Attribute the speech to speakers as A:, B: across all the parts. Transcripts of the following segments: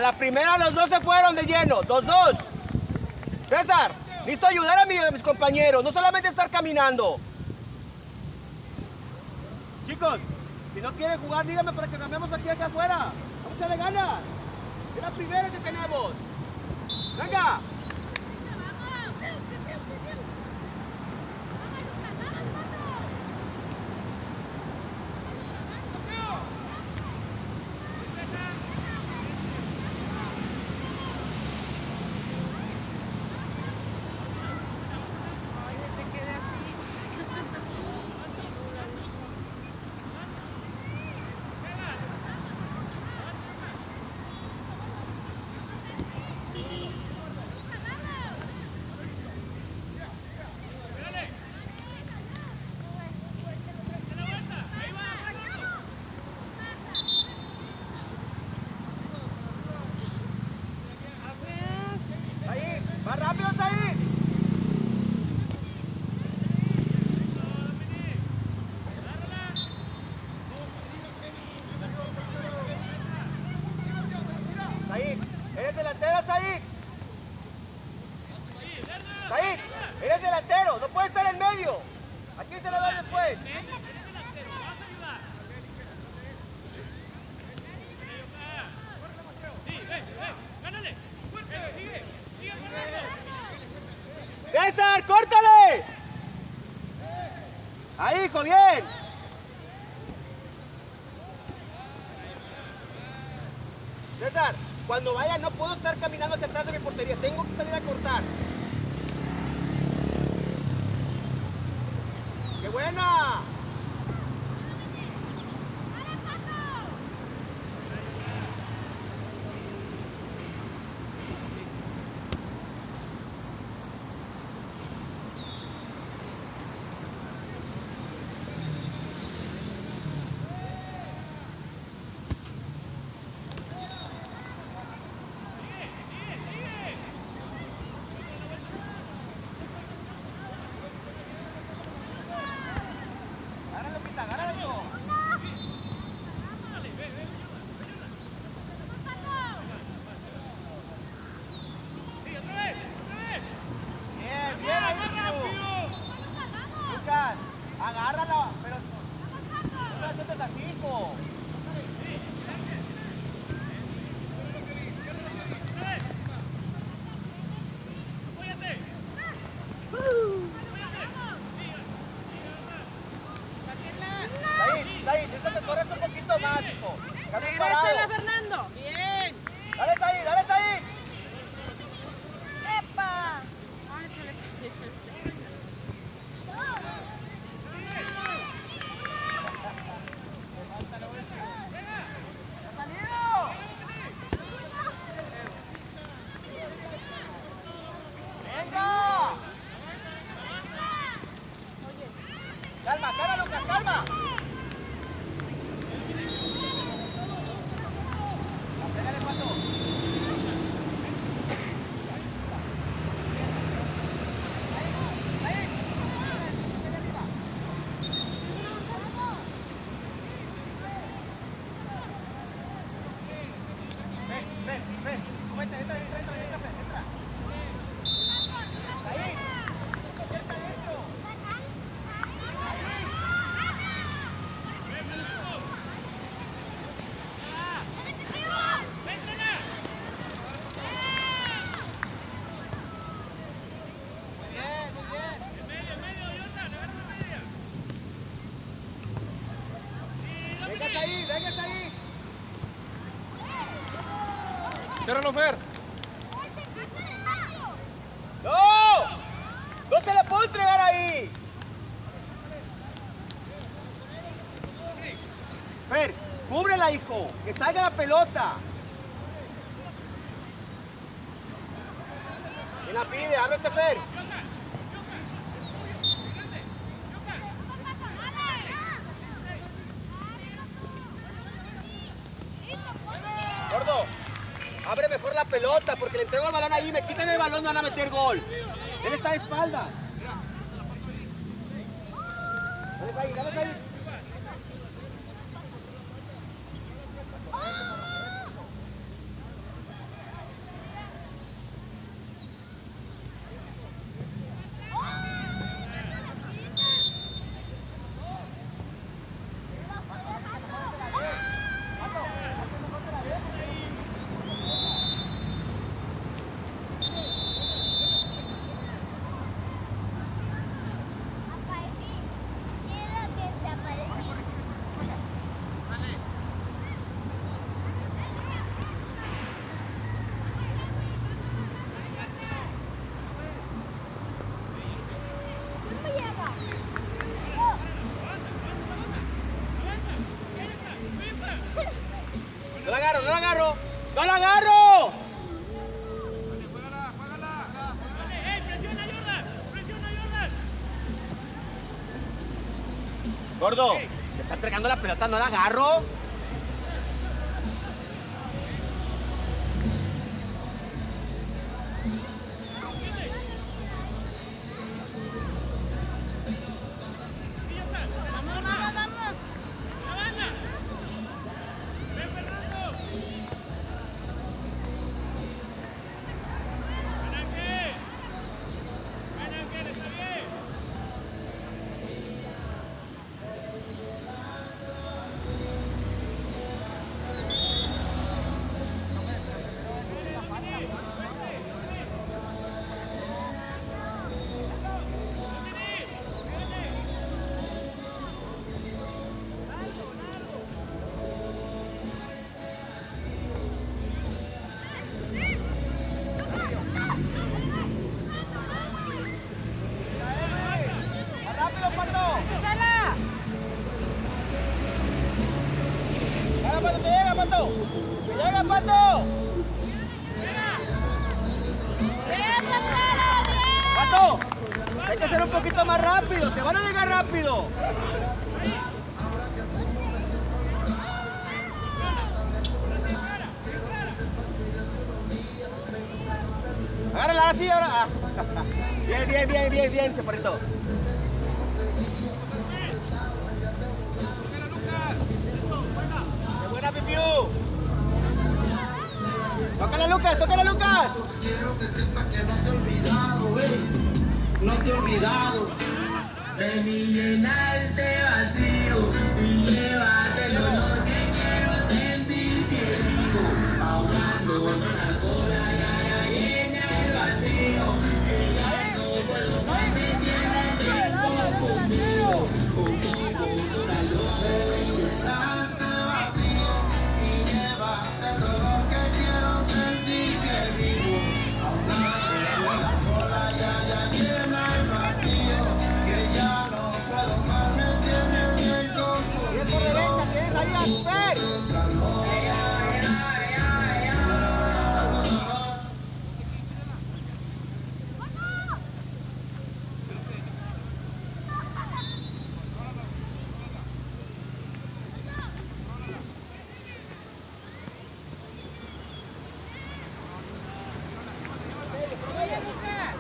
A: A la primera los dos se fueron de lleno, los dos. César, necesito ayudar a mis compañeros, no solamente estar caminando. Chicos, si no quieren jugar, díganme para que cambiemos aquí acá afuera. Vamos a echarle ganas. Es la primera que tenemos. Venga. ¡Más rápido, Said! Said, eres delantero, Said. Said, eres delantero, no puedes estar en medio. Aquí se lo doy después. ¡César, córtale! Ahí, hijo, bien. César, cuando vaya no puedo estar caminando hacia atrás de mi portería. Tengo que salir a cortar. ¡Qué buena! Agárrala, pero no la sueltes así, hijo. Said, necesitas que corres un poquito más, hijo.
B: Regrésala, Fernando. Bien.
A: Dale, Said, dale, Said.
B: ¡Epa!
A: Calma, calma, Lucas, calma. Pégale, Pato. Ven. Entra. Ahí. Vengas ahí.
C: Ciérralo, Fer.
A: No se la puedo entregar ahí. Fer, cúbrela, hijo, que salga la pelota. ¿Quién la pide? Ábrete, Fer. Gordo, abre mejor la pelota porque le entrego el balón ahí, me quitan el balón, me van a meter gol. Él está de espalda. Dale ahí. Gordo, me está entregando la pelota, no la agarro.
B: Vamos, vamos, vamos.
A: ¡Rápido, Pato!
B: ¡Métela!
A: ¡Llega, Pato, te llega, Pato! ¡Te llega, Pato!
B: ¡Bien, Patrero, bien!
A: ¡Pato! Hay que ser un poquito más rápido, te van a llegar rápido. Agárrala así ahora. Ah. Bien, bien, bien, bien, bien, chaparrito. ¡Qué buena, Pipiú! ¡Tócala, Lucas! ¡Tócala, Lucas!
D: Quiero que sepa que no te he olvidado, no te he olvidado. Ven y llena este vacío y llévatelo, lo que quiero sentir bien vivo. Ahogando con la cola, ya llena el vacío. Que ya no puedo más, me tienes tiempo conmigo. Conmigo toda loca y llena este vacío y llévatelo, lo que quiero sentir bien vivo. Ahogando con la cola, ya llena el vacío. Que ya no puedo más, me tienes bien conmigo.
A: Bien por derecha, tienes ahí a Fer.
B: Oye, Lucas.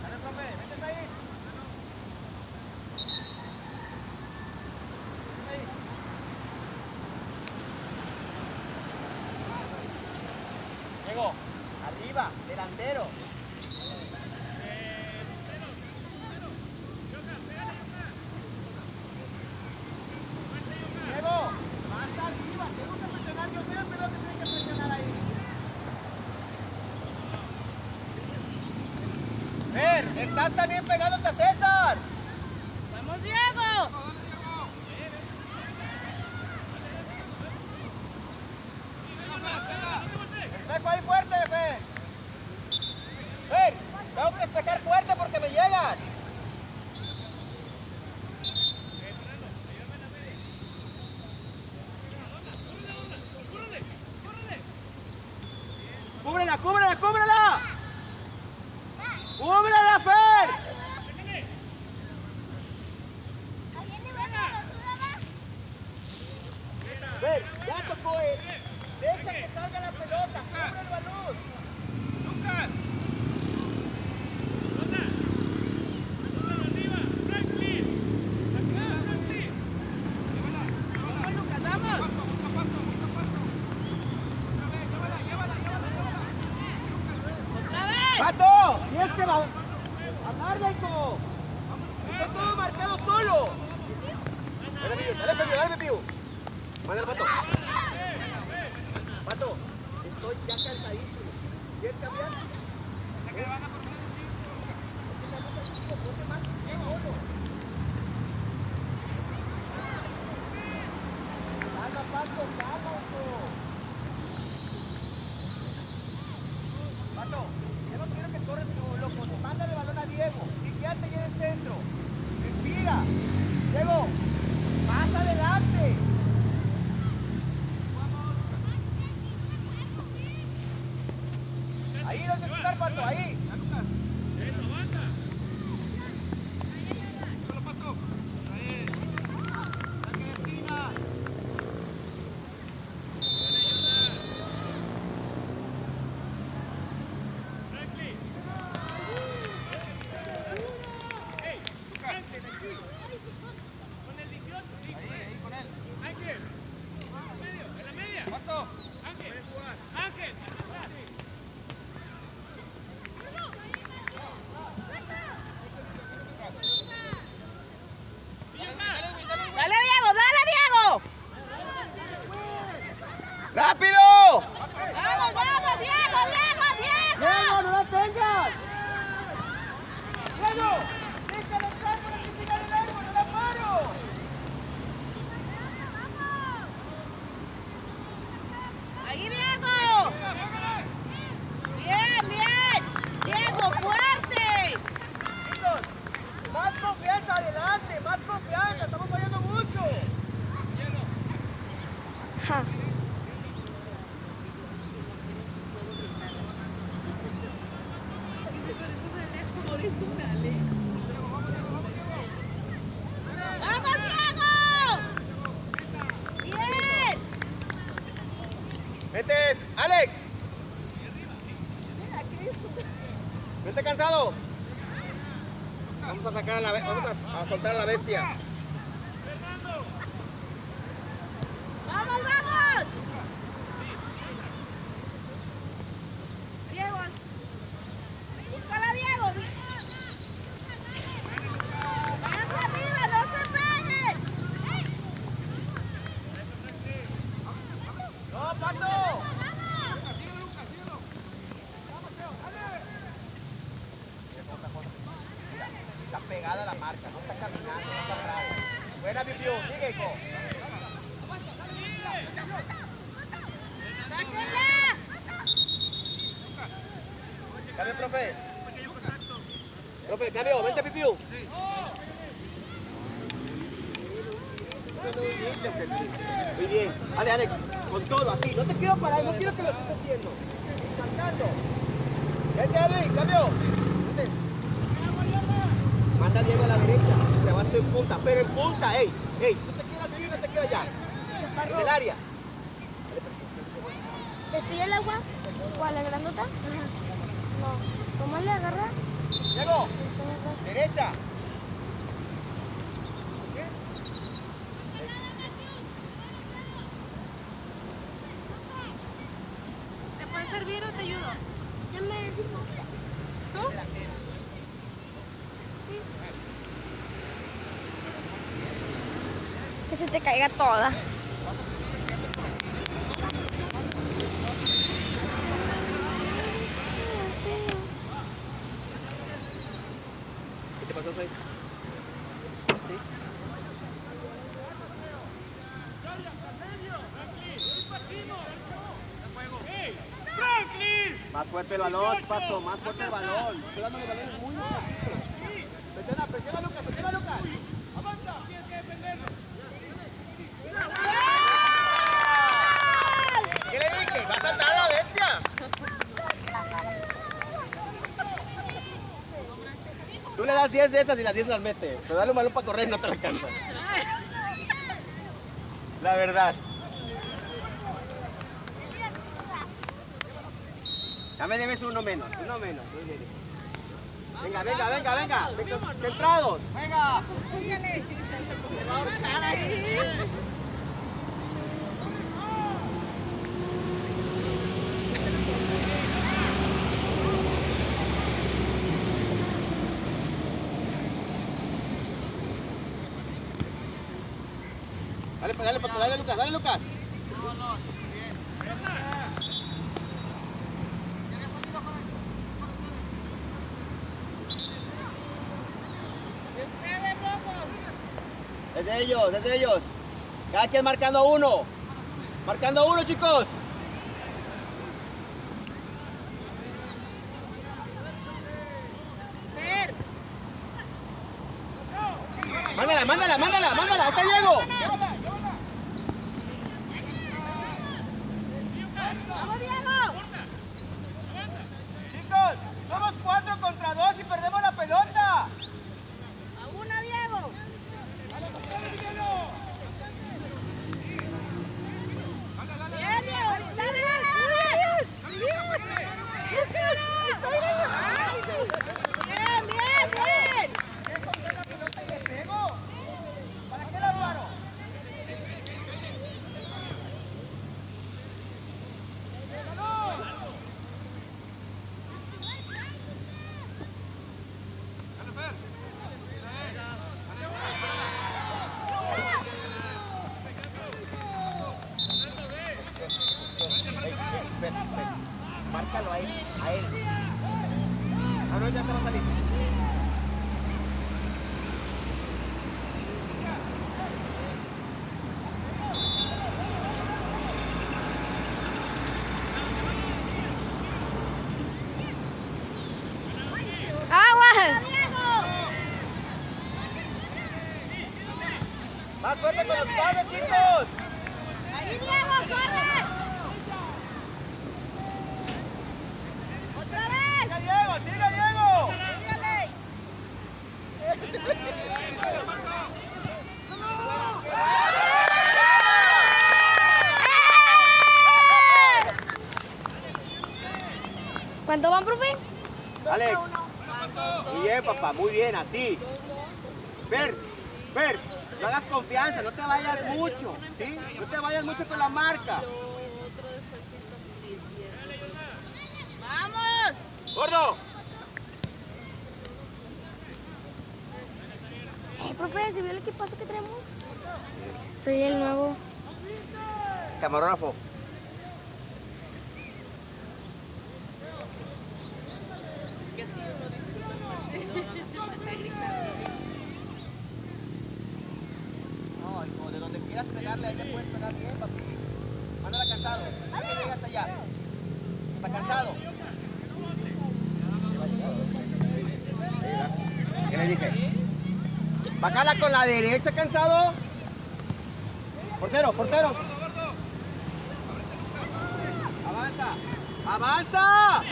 A: Dale, profe, métete ahí. Ahí. Llegó. Arriba, delantero. Diego, más arriba. Tengo que presionar yo siempre, lo que tiene que presionar ahí. Ver, estás también pegándote a César.
B: ¡Vamos, Diego!
A: Espejo ahí fuerte, Fer. Fer, tengo que espejar fuerte porque me llegan. ¡Cúbrela, cúbrela, cúbrela! ¡Cúbrela, Fer! Fer, ya tocó él. Deja que salga la pelota, cubre el balón.
B: ¡Vamos, Lucas, vamos! ¡Otra vez!
A: ¡Pato! ¡Tienes que hablarle, hijo! ¡Está todo marcado solo! Dale, Piu, dale, Piu. Mándale, Pato. Pato, estoy ya cansadísimo. ¿Quieres cambiar? Ponte más solo. Calma, Pato, calma, hijo. Pato, yo no quiero que corres como loco. Mándale balón a Diego. Y quédate Ahí donde está el pato, ahí.
B: ¡Dale, Diego! ¡Dale, Diego!
A: ¡Rápido!
B: ¡Vamos, vamos, Diego, Diego, Diego!
A: ¡Diego, no la tengas! ¡Diego! ¡Déjalo entrar para que siga el largo, no la paro!
B: ¡Ahí, Diego! ¡Bien, bien! ¡Diego, fuerte!
A: Chicos, más confianza adelante, más confianza, estamos fallando mucho.
E: Ja.
B: ¡Vamos, Diego! ¡Bien!
A: Vete, Alex. Vete cansado. Vamos a sacar a la vamos a soltar a la bestia.
B: ¡Vamos, vamos! Diego. Búscala, Diego. Váyanse arriba, no se peguen.
A: ¡No, Pato! Está pegada la marca, no está caminando, no está bravo. Buena, Pipiu, sigue, hijo.
B: ¡Sáquenla!
A: Cambio, profe. Profe, cambio, vente, Pipiu. Muy bien. Dale, Alex, con todo así. No te quiero parar, no quiero que lo estés haciendo. Saltando. Vente, Alex, cambio. Vente. Manda a Diego a la derecha. Te vas en punta, pero en punta, ey. Ey, no te quedas aquí, no te quedas allá. En el área.
E: ¿Estoy el agua? ¿Cuál, la grandota? Ajá. No. ¿Cómo le agarra?
A: Diego, derecha.
B: ¿Te pueden servir o te ayudo?
E: Ya me decimos.
B: ¿Tú?
E: Que se te caiga toda.
A: ¿Qué te pasó, Soy? Más fuerte el balón, Pato, más fuerte el balón. Estoy dándole el balón muy despacito. Presiona, Lucas, presiona, Lucas. Avanza, tienes que defenderlo. ¿Qué le dije? Va a saltar a la bestia. Tú le das 10 de esas y las 10 las metes. Pero dale un balón para correr y no te la alcanza. La verdad. Ya me debes uno menos, uno menos. Venga, venga, venga, venga. Centrados, venga. Dale, dale, Pato, dale, Lucas, dale, Lucas.
B: Ustedes, rojos.
A: Es de ellos, es de ellos. Cada quien marcando uno. Marcando uno, chicos.
B: Fer.
A: Mándala, mándala, mándala, mándala. Está Diego.
B: ¡Vamos, Diego! Bien, bien, bien.
A: ¿Para qué la paro? Márcalo a él, a él. Ah, no, ya se va a salir.
E: ¡Agua!
A: Más fuerte con los pasos, chicos.
B: Ahí, Diego, corre. Otra vez.
A: ¡Siga, Diego! ¡Siga, Diego!
B: Sígale.
E: ¿Cuánto van, profe?
A: Alex. Muy bien, papá, muy bien, así. Fer, no hagas confianza, no te vayas mucho, ¿sí? No te vayas mucho con la marca.
B: Vamos.
A: ¡Gordo!
E: Profe, ¿se vio el equipazo que tenemos? Soy el nuevo.
A: Camarógrafo. No, hijo, de donde quieras pegarle, ahí te puedes pegar bien, papi. Mándala cansado. No te llegas hasta allá. Está cansado. ¿Qué le dije? Bájala con la derecha, cansado. Portero. Avanza. ¡Avanza!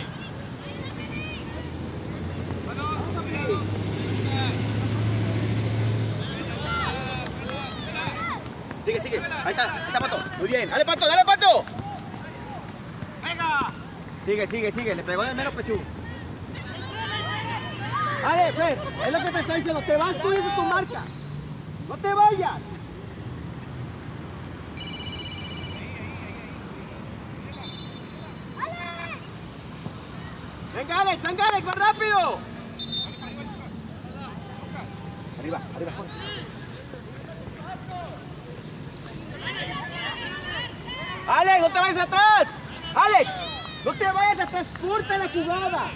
A: Sigue. Ahí está Pato. Muy bien. Dale, Pato. Venga. Sigue. Le pegó en el mero pechugo. Dale, Fer. Es lo que te está diciendo. Te vas tú y esa es tu marca. No te vayas. Venga, Alex, más rápido. Arriba, Jorge. Alex, no te vayas atrás. Alex, no te vayas atrás, corta la jugada.